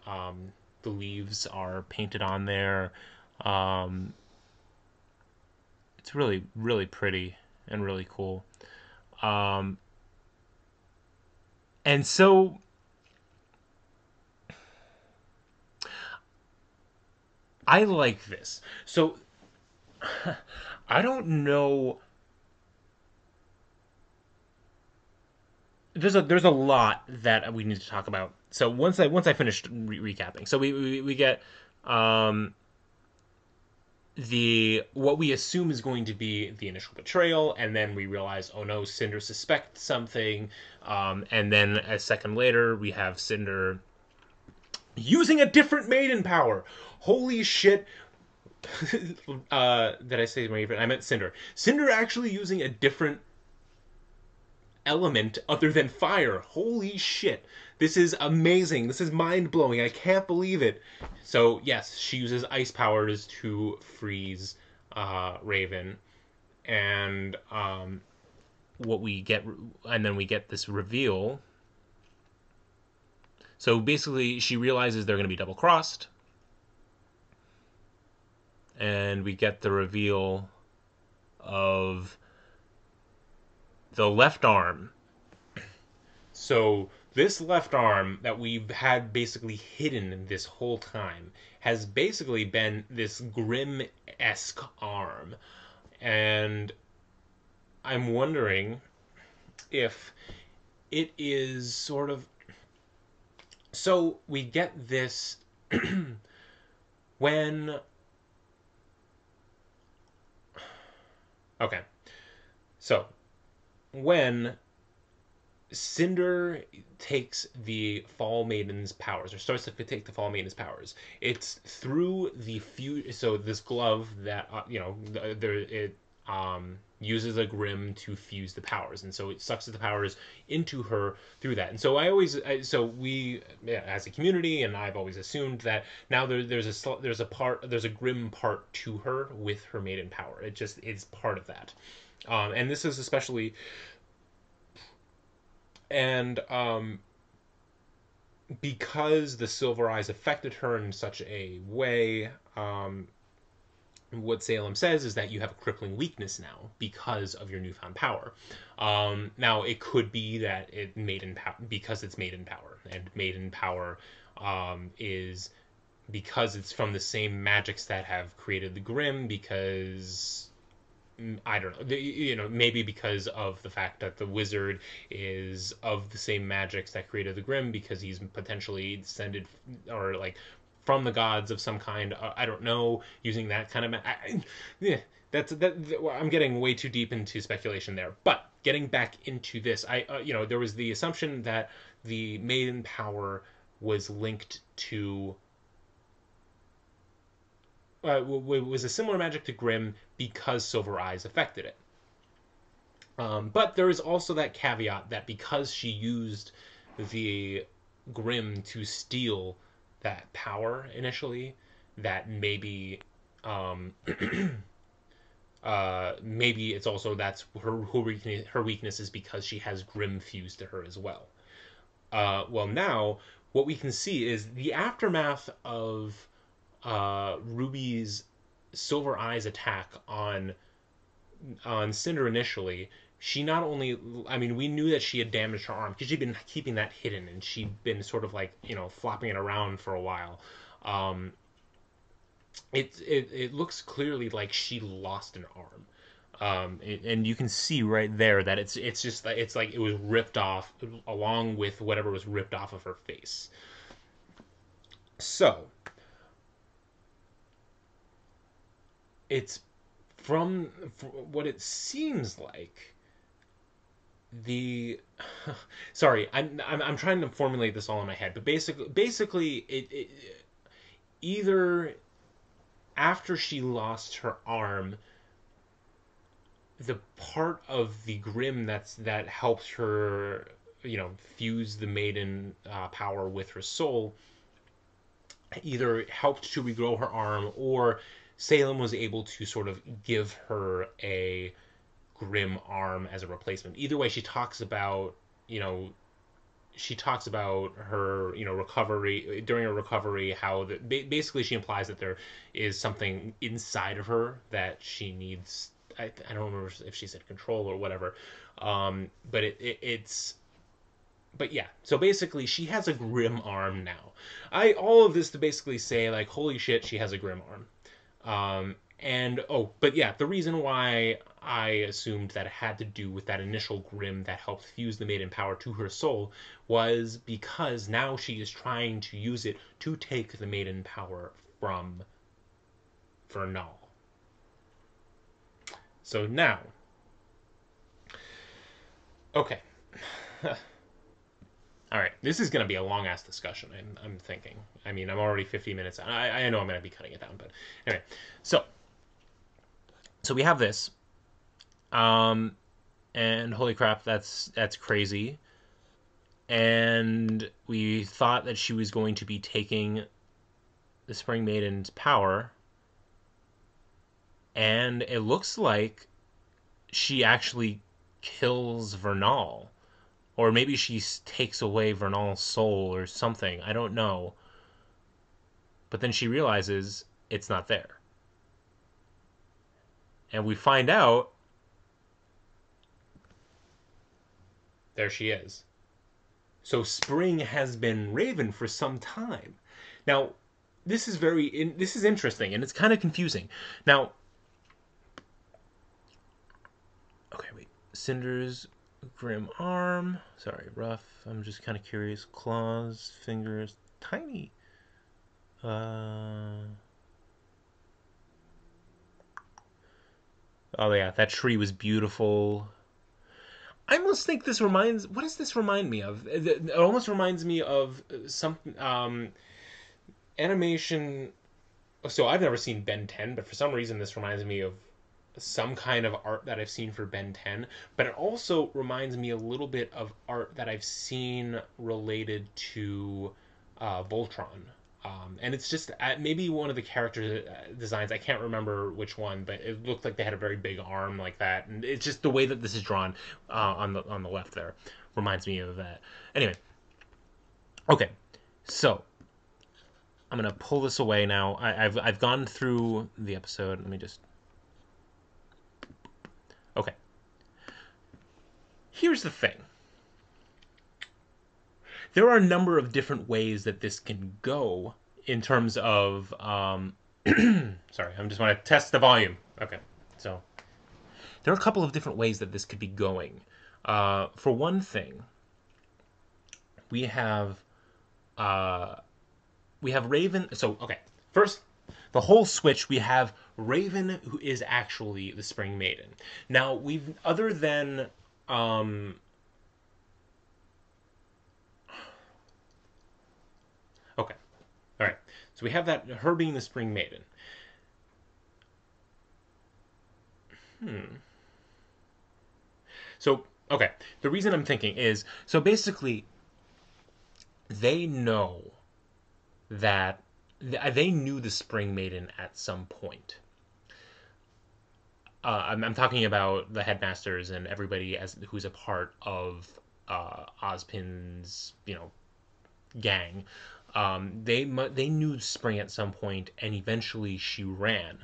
leaves are painted on there. It's really, really pretty and really cool. And so I like this. So I don't know. There's a lot that we need to talk about. So once I finished recapping, so we get what we assume is going to be the initial betrayal, and then we realize, oh no, Cinder suspects something, and then a second later we have Cinder using a different Maiden power. Holy shit. Did I say Maiden? I meant Cinder. Cinder actually using a different element other than fire. Holy shit. This is amazing. This is mind-blowing. I can't believe it. So, yes, she uses ice powers to freeze Raven. And what we get, and then we get this reveal. So basically, she realizes they're going to be double-crossed. And we get the reveal of the left arm. So this left arm that we've had basically hidden this whole time has basically been this Grimm-esque arm. And I'm wondering if it is sort of... So we get this when... Okay. So when Cinder takes the Fall Maiden's powers, or starts to take the Fall Maiden's powers, it's through the so this glove that uses a Grimm to fuse the powers, and so it sucks the powers into her through that. And so we, yeah, as a community, and I've always assumed that now there's a Grimm part to her with her maiden power. It just is part of that, and this is especially, and because the Silver Eyes affected her in such a way. What Salem says is that you have a crippling weakness now because of your newfound power. Now, it could be that because it's maiden power, and maiden power is because it's from the same magics that have created the Grimm, because I don't know, maybe because of the fact that the wizard is of the same magics that created the Grimm, because he's potentially descended or like from the gods of some kind. I don't know, using that kind of I'm getting way too deep into speculation there. But getting back into this, there was the assumption that the maiden power was linked to was a similar magic to Grimm because Silver Eyes affected it. But there is also that caveat that because she used the Grimm to steal that power initially, that maybe maybe it's also that's her weakness is because she has Grimm fused to her as well. Well, now what we can see is the aftermath of Ruby's Silver Eyes attack on Cinder initially. She not only, I mean, we knew that she had damaged her arm because she'd been keeping that hidden, and she'd been sort of like, flopping it around for a while. It looks clearly like she lost an arm. And you can see right there that it's like it was ripped off along with whatever was ripped off of her face. So it's from what it seems like. Sorry, I'm trying to formulate this all in my head, but basically it either after she lost her arm, the part of the Grimm that helps her, fuse the maiden power with her soul, either helped to regrow her arm, or Salem was able to sort of give her a Grimm arm as a replacement. Either way, she talks about her, recovery, during her recovery, how basically she implies that there is something inside of her that she needs. I don't remember if she said control or whatever, but but yeah, so basically she has a Grimm arm now. All of this to basically say, like, holy shit, she has a Grimm arm. But yeah, the reason why I assumed that it had to do with that initial Grimm that helped fuse the maiden power to her soul was because now she is trying to use it to take the maiden power from Vernal. So now, okay. All right, this is going to be a long-ass discussion, I'm thinking. I mean, I'm already 50 minutes. I know I'm going to be cutting it down, but anyway. So we have this. And holy crap, that's crazy. And we thought that she was going to be taking the Spring Maiden's power. And it looks like she actually kills Vernal. Or maybe she takes away Vernal's soul or something. I don't know. But then she realizes it's not there. And we find out there she is. So Spring has been Raven for some time. Now, this is interesting, and it's kind of confusing. Now, okay, wait. Cinder's Grimm arm. Sorry, rough. I'm just kind of curious. Claws, fingers, tiny. Oh yeah, that tree was beautiful. I almost think this reminds... What does this remind me of? It almost reminds me of some animation... So I've never seen Ben 10, but for some reason this reminds me of some kind of art that I've seen for Ben 10, but it also reminds me a little bit of art that I've seen related to Voltron. And it's just maybe one of the character designs. I can't remember which one, but it looked like they had a very big arm like that, and it's just the way that this is drawn on the left there reminds me of that. Anyway, okay, so I'm gonna pull this away now. I've gone through the episode. Let me just. Okay. Here's the thing. There are a number of different ways that this can go in terms of. Sorry, I just want to test the volume. Okay, so there are a couple of different ways that this could be going. For one thing, we have Raven. So okay, first, the whole switch. We have Raven, who is actually the Spring Maiden. Now we've other than. Okay. All right. So we have that her being the Spring Maiden. So, okay. The reason I'm thinking is so basically they know that they knew the Spring Maiden at some point. I'm talking about the headmasters and everybody who's a part of Ozpin's, gang. They knew Spring at some point, and eventually she ran.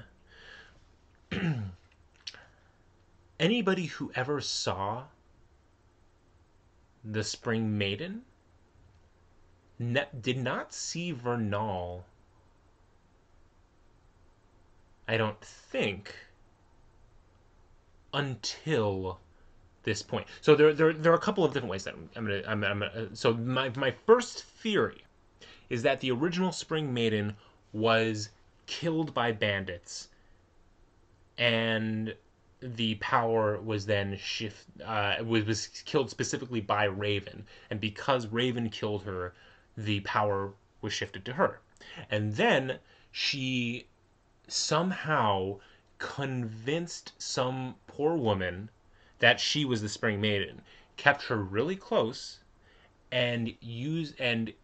Anybody who ever saw the Spring Maiden did not see Vernal, I don't think, until this point. So there are a couple of different ways that I'm gonna. So my first theory is that the original Spring Maiden was killed by bandits, and the power was then was killed specifically by Raven, and because Raven killed her, the power was shifted to her, and then she somehow convinced some poor woman that she was the Spring Maiden, kept her really close, and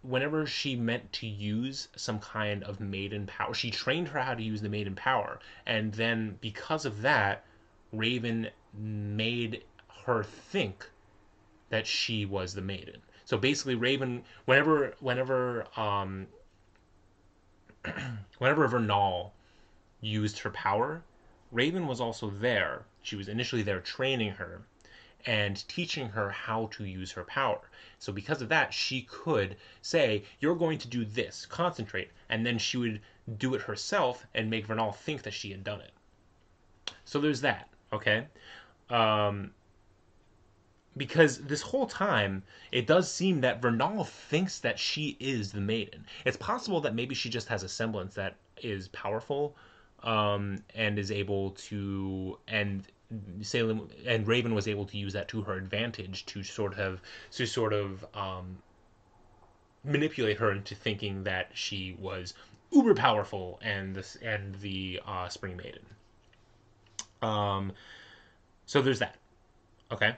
whenever she meant to use some kind of maiden power, she trained her how to use the maiden power, and then because of that, Raven made her think that she was the maiden. So basically, Raven, whenever Vernal used her power, Raven was also there. She was initially there training her and teaching her how to use her power. So because of that, she could say, you're going to do this, concentrate, and then she would do it herself and make Vernal think that she had done it. So there's that, okay? Because this whole time, it does seem that Vernal thinks that she is the maiden. It's possible that maybe she just has a semblance that is powerful, and is able to, and Raven was able to use that to her advantage to sort of manipulate her into thinking that she was uber powerful and the Spring Maiden. So there's that. Okay.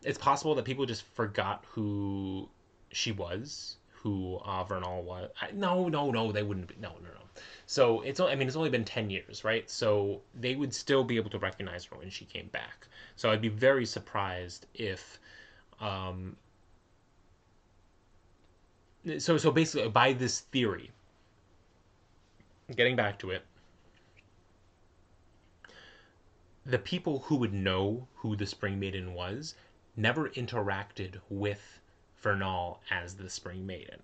It's possible that people just forgot who she was, who Vernal was. No, they wouldn't be. No. So it's only been 10 years, right? So they would still be able to recognize her when she came back. So I'd be very surprised if. So basically, by this theory, getting back to it, the people who would know who the Spring Maiden was never interacted with Vernal as the Spring Maiden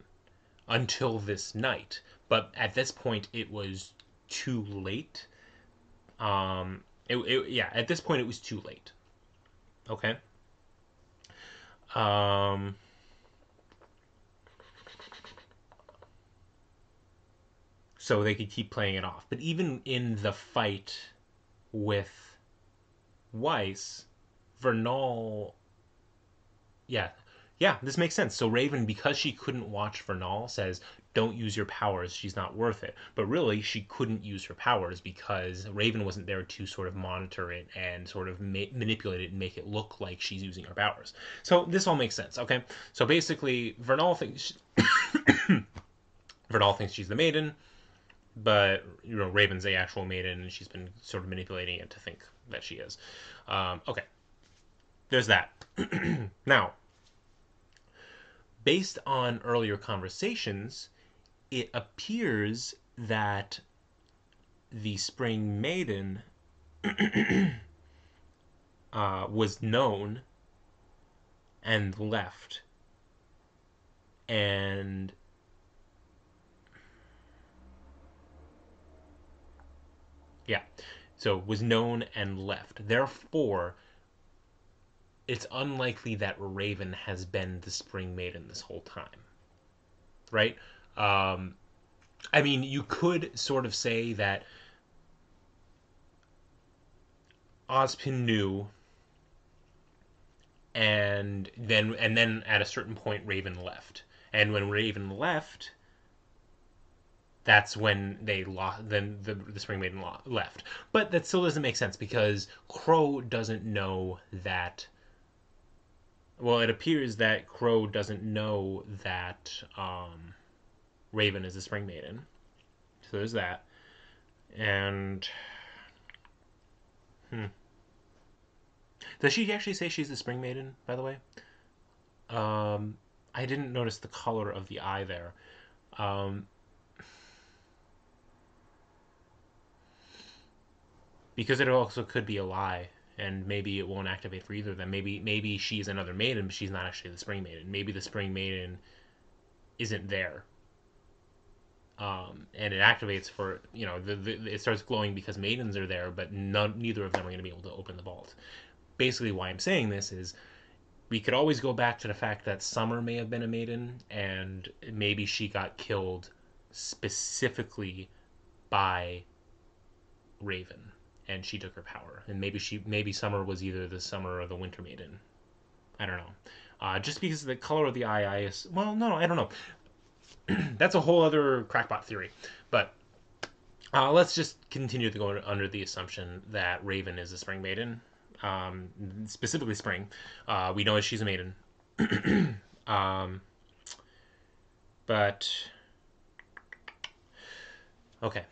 until this night. But at this point, it was too late. At this point, it was too late. Okay. So they could keep playing it off. But even in the fight with Weiss, Vernal, yeah, this makes sense. So Raven, because she couldn't watch Vernal, says, don't use your powers, she's not worth it. But really, she couldn't use her powers because Raven wasn't there to sort of monitor it and sort of manipulate it and make it look like she's using her powers. So this all makes sense, okay? So basically, Vernal thinks Vernal thinks she's the Maiden, but you know, Raven's the actual Maiden, and she's been sort of manipulating it to think that she is. Okay, there's that. Now, based on earlier conversations, it appears that the Spring Maiden was known and left, and yeah, so was known and left. Therefore, it's unlikely that Raven has been the Spring Maiden this whole time, right? I mean, you could sort of say that Ozpin knew, and then at a certain point Raven left, and when Raven left, that's when they lost. Then the Spring Maiden left, but that still doesn't make sense because Crow doesn't know that. Well, it appears that Crow doesn't know that Raven is the Spring Maiden. So there's that. And does she actually say she's the Spring Maiden, by the way? I didn't notice the color of the eye there. Because it also could be a lie, and maybe it won't activate for either of them. Maybe she's another Maiden, but she's not actually the Spring Maiden. Maybe the Spring Maiden isn't there. And it activates for, you know, it starts glowing because Maidens are there, but neither of them are going to be able to open the vault. Basically, why I'm saying this is we could always go back to the fact that Summer may have been a Maiden, and maybe she got killed specifically by Raven, and she took her power. And maybe Summer was either the Summer or the Winter Maiden. I don't know. Just because of the color of the eye, well, no, I don't know. That's a whole other crackpot theory. But let's just continue to go under the assumption that Raven is a Spring Maiden. Specifically Spring. We know that she's a Maiden. But okay.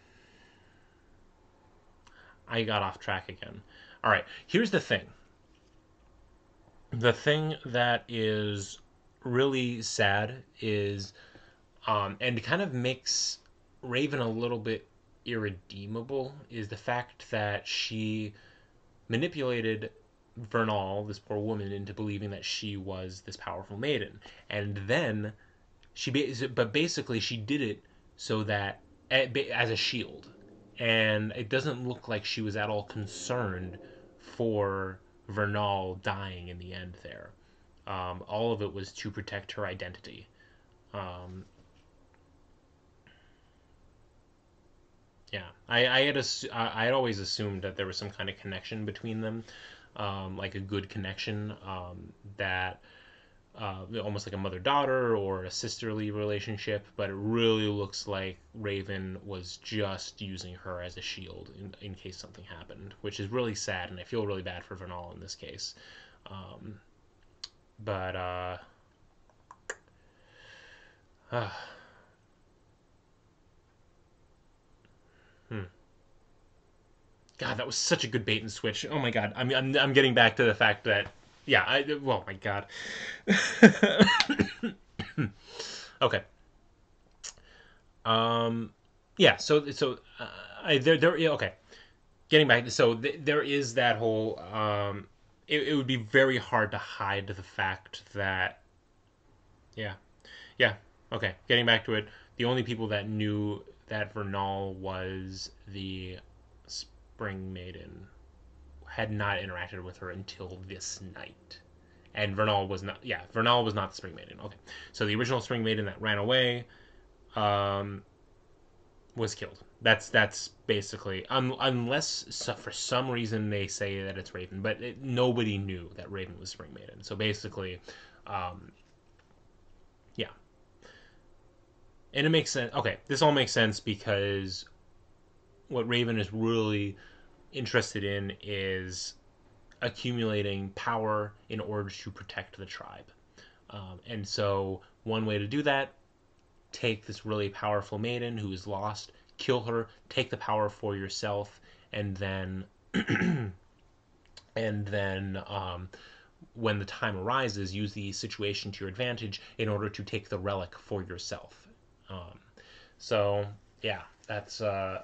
I got off track again. All right, here's the thing. The thing that is really sad is, and kind of makes Raven a little bit irredeemable, is the fact that she manipulated Vernal, this poor woman, into believing that she was this powerful Maiden. And then but basically she did it so that, as a shield. And it doesn't look like she was at all concerned for Vernal dying in the end there. All of it was to protect her identity. Yeah, I had always assumed that there was some kind of connection between them, like a good connection, that almost like a mother-daughter or a sisterly relationship, but it really looks like Raven was just using her as a shield in case something happened, which is really sad, and I feel really bad for Vernal in this case. God, that was such a good bait and switch. Oh my God, I'm getting back to the fact that, yeah, oh my God. Okay. Yeah. Yeah, okay. Getting back, there is that whole. It would be very hard to hide the fact that. Yeah. Okay. Getting back to it, the only people that knew that Vernal was the Spring Maiden had not interacted with her until this night. And Vernal was not the Spring Maiden. Okay. So the original Spring Maiden that ran away was killed. That's basically, unless for some reason they say that it's Raven, but nobody knew that Raven was Spring Maiden. So basically, And it makes sense. Okay, this all makes sense because what Raven is really interested in is accumulating power in order to protect the tribe. And so one way to do that, take this really powerful maiden who is lost, kill her, take the power for yourself, and then when the time arises, use the situation to your advantage in order to take the relic for yourself. So yeah, that's man,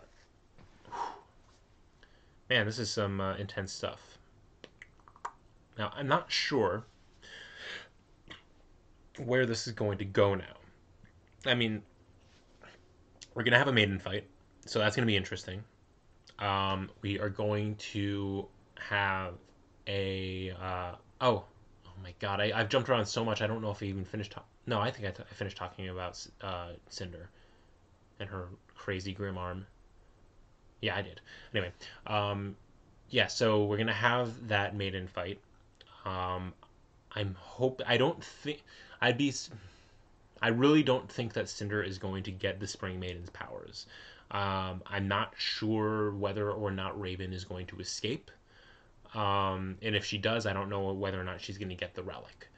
this is some intense stuff. Now I'm not sure where this is going to go now. I mean, we're gonna have a maiden fight, so that's gonna be interesting. We are going to have a oh my god, I've jumped around so much I don't know if I even finished. No, I think I finished talking about Cinder and her crazy grim arm. Yeah, I did. Anyway, yeah, so we're gonna have that maiden fight. I don't think I'd be. I really don't think that Cinder is going to get the Spring Maiden's powers. I'm not sure whether or not Raven is going to escape. And if she does, I don't know whether or not she's going to get the relic.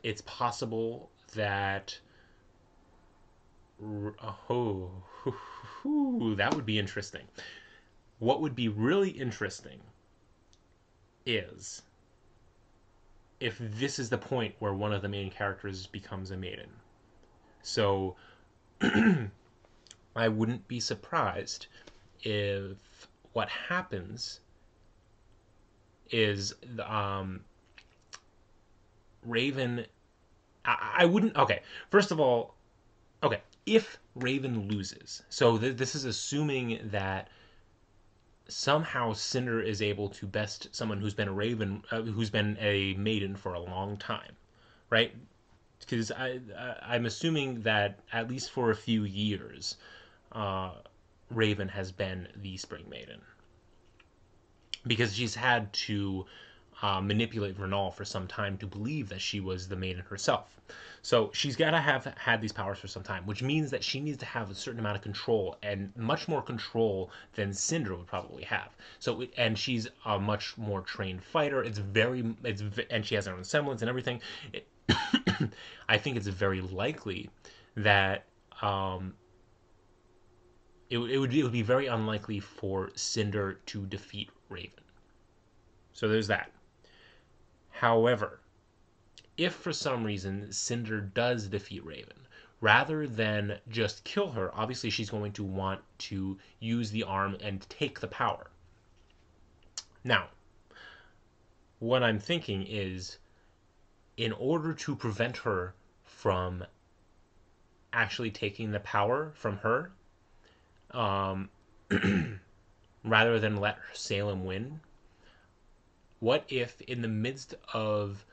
It's possible that... Oh, that would be interesting. What would be really interesting is if this is the point where one of the main characters becomes a maiden. So I wouldn't be surprised if what happens is Raven... I wouldn't... Okay, first of all, okay, if Raven loses, so this is assuming that somehow Cinder is able to best someone who's been a Raven, who's been a maiden for a long time, right? Because I'm assuming that at least for a few years, Raven has been the Spring Maiden. Because she's had to manipulate Vernal for some time to believe that she was the maiden herself. So she's got to have had these powers for some time, which means that she needs to have a certain amount of control, and much more control than Cinder would probably have. So, and she's a much more trained fighter. And she has her own semblance and everything. I think it's very likely that it would be very unlikely for Cinder to defeat Raven. So there's that. However, if for some reason Cinder does defeat Raven, rather than just kill her, obviously she's going to want to use the arm and take the power. Now, what I'm thinking is, in order to prevent her from actually taking the power from her, rather than let Salem win, what if in the midst of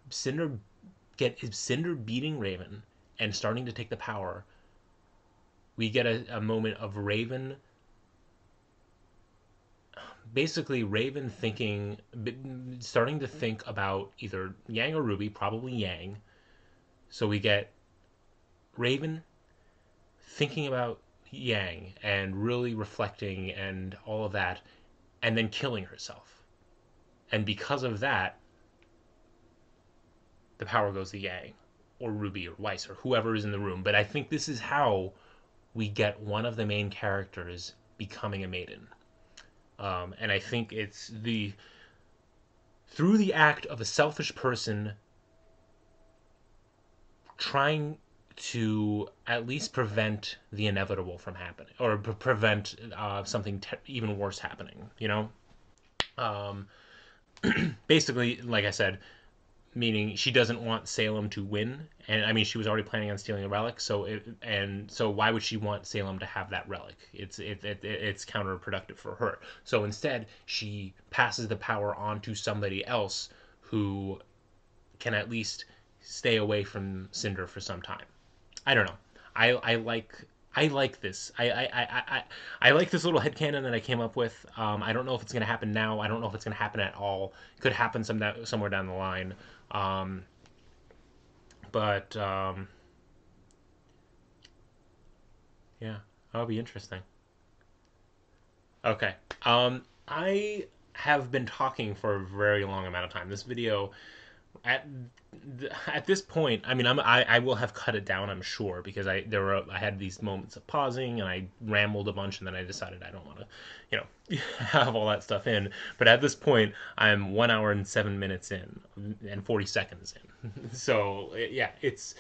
Cinder beating Raven and starting to take the power, we get a moment of Raven, basically Raven starting to think about either Yang or Ruby, probably Yang. So we get Raven thinking about Yang and really reflecting and all of that, and then killing herself. And because of that, the power goes to Yang or Ruby or Weiss or whoever is in the room. But I think this is how we get one of the main characters becoming a maiden. And I think it's through the act of a selfish person trying to at least prevent the inevitable from happening, or prevent something even worse happening, you know? Basically, like I said, meaning she doesn't want Salem to win, and I mean she was already planning on stealing a relic, so why would she want Salem to have that relic? It's counterproductive for her. So instead, she passes the power on to somebody else who can at least stay away from Cinder for some time. I don't know. I like this. I like this little headcanon that I came up with. I don't know if it's going to happen now. I don't know if it's going to happen at all. It could happen somewhere down the line. But yeah, that'll be interesting. Okay. I have been talking for a very long amount of time. This video, at at this point, I mean, I will have cut it down, I'm sure, because I had these moments of pausing and I rambled a bunch, and then I decided I don't want to, have all that stuff in. But at this point, I'm 1 hour and 7 minutes in and 40 seconds in. So yeah, this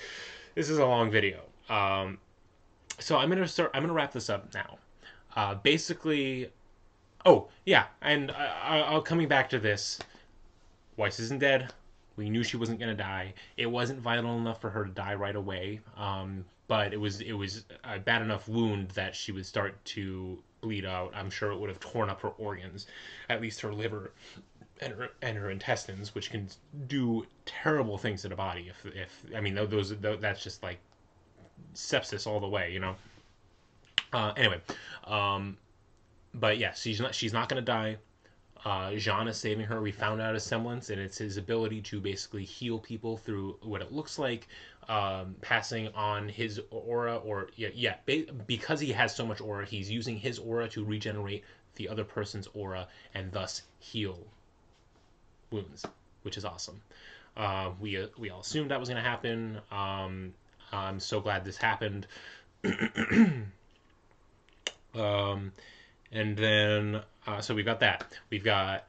is a long video. So I'm gonna wrap this up now. Basically, oh yeah, and I'll coming back to this. Weiss isn't dead. We knew she wasn't gonna die. It wasn't vital enough for her to die right away, but it was a bad enough wound that she would start to bleed out. I'm sure it would have torn up her organs, at least her liver and her intestines, which can do terrible things to the body. If I mean that's just like sepsis all the way, Anyway, but yeah, she's not gonna die. Jaune is saving her. We found out a semblance, and it's his ability to basically heal people through what it looks like, passing on his aura, or because he has so much aura, he's using his aura to regenerate the other person's aura and thus heal wounds, which is awesome. We all assumed that was going to happen. I'm so glad this happened. And then so we've got that. We got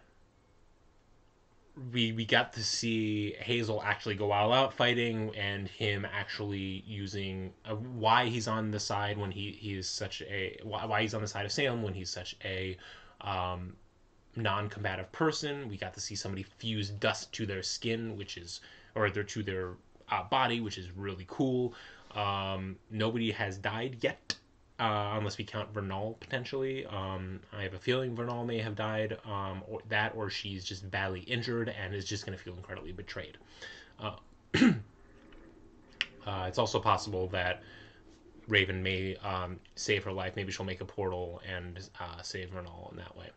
to see Hazel actually go all out fighting, and him actually using why he's on the side when he's such a why he's on the side of Salem when he's such a non-combative person. We got to see somebody fuse dust to their skin, to their body, which is really cool. Nobody has died yet. Unless we count Vernal, potentially. I have a feeling Vernal may have died, or she's just badly injured and is just going to feel incredibly betrayed. It's also possible that Raven may save her life. Maybe she'll make a portal and save Vernal in that way.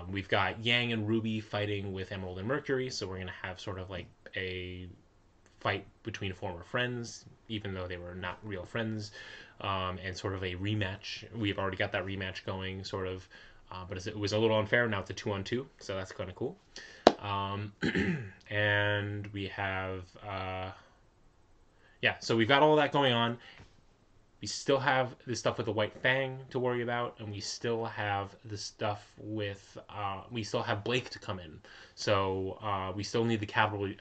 We've got Yang and RWBY fighting with Emerald and Mercury, so we're going to have sort of like a fight between former friends, even though they were not real friends. And sort of a rematch. We've already got that rematch going, sort of, but it was a little unfair. Now it's a 2-on-2, so that's kind of cool. And we have, so we've got all that going on. We still have the stuff with the White Fang to worry about, and we still have the stuff with, we still have Blake to come in. So we still need the cavalry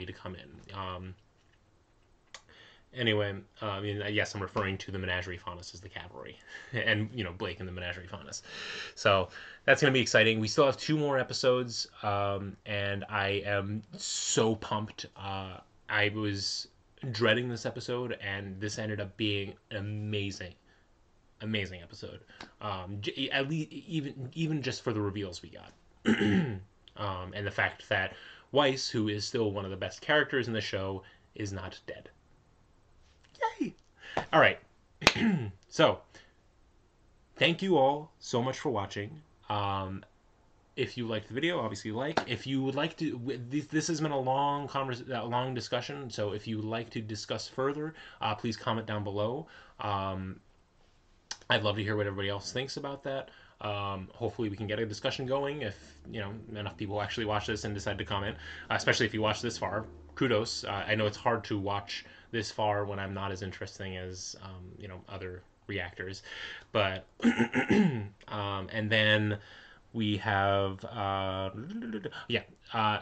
to come in. Anyway, yes, I'm referring to the Menagerie Faunus as the cavalry, and Blake and the Menagerie Faunus. So that's going to be exciting. We still have 2 more episodes, and I am so pumped. I was dreading this episode, and this ended up being an amazing episode. At least even just for the reveals we got, and the fact that Weiss, who is still one of the best characters in the show, is not dead. Yay! All right. So, thank you all so much for watching. If you liked the video, obviously like. If you would like to, this has been a long discussion. So if you would like to discuss further, please comment down below. I'd love to hear what everybody else thinks about that. Hopefully we can get a discussion going if enough people actually watch this and decide to comment. Especially if you watch this far, kudos. I know it's hard to watch this far when I'm not as interesting as other reactors, but and then we have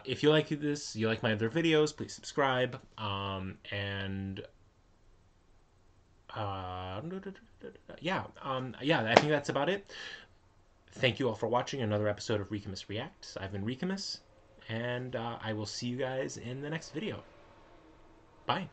if you like this, you like my other videos, please subscribe, and I think that's about it. Thank you all for watching another episode of Ricamus Reacts. I've been Ricamus, and I will see you guys in the next video. Bye.